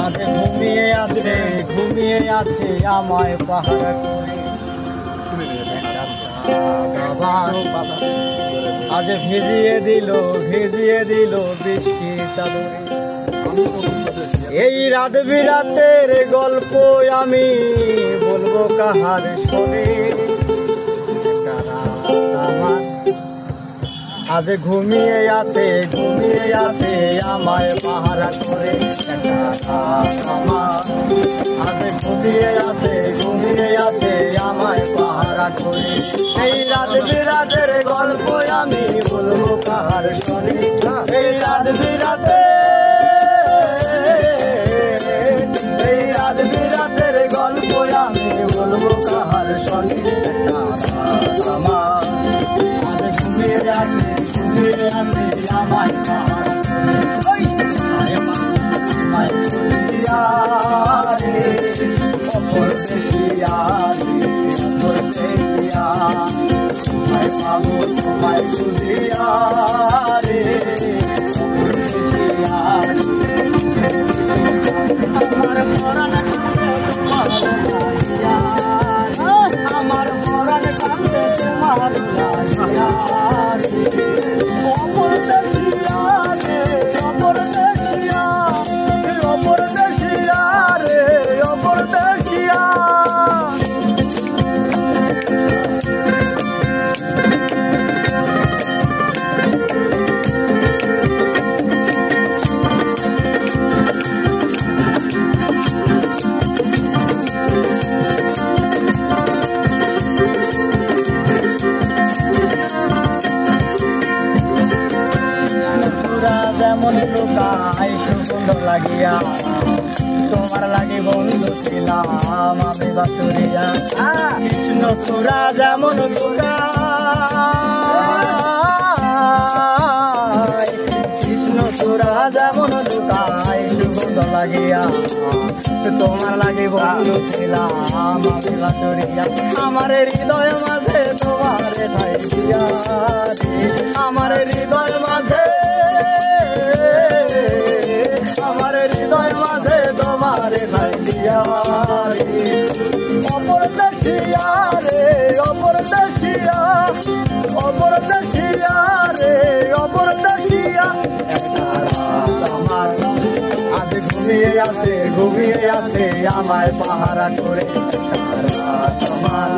আজ ঘুমিয়ে আছে আমায় পাহাড় করে আজ ভিজিয়ে দিল বৃষ্টি চাদরে। এই রাত বিরাতের গল্প আমি বলবো কাহার শোনে। আমার আজ ঘুমিয়ে আছে আমায় পাহারা করে। আমার আজ ঘুমিয়ে আছে আমায় পাহারা করে। এই রাত বিরাতের গল্প আমি বলবো কাহার শোনে। এই রাত বিরাতের গল্প আমি বলবো কাহার শোনে। আমার আজ ঘুমিয়ে আছে আমায় পাহারা করে। তোমায় বুঝিয়া রে আমার পরাণ আমার পরাণ কান্দে তোমার লাগিয়া অপর দেশিয়া রে অপর দেশিয়া রে অপর দেশিয়া। যেমন লুকাই সুগন্ধ লাগিয়া তোমার লাগে বন্ধু ছিলাম আমি বাসুরিয়া। কৃষ্ণ চূড়া যেমন কৃষ্ণ চূড়া যেমন লুকাই সুগন্ধ লাগিয়া তোমার লাগে বন্ধু ছিলাম আমি বাসুরিয়া। আমার হৃদয় মাঝে তোমার ঠাই দিয়া আমার হৃদয় মাঝে তোমার ঠাই দিয়া অপর দেশিয়া রে অপর দেশিয়া রে অপর দেশিয়া। আমার আজ ঘুমিয়ে আছে আমায় পাহারা করে। তোমার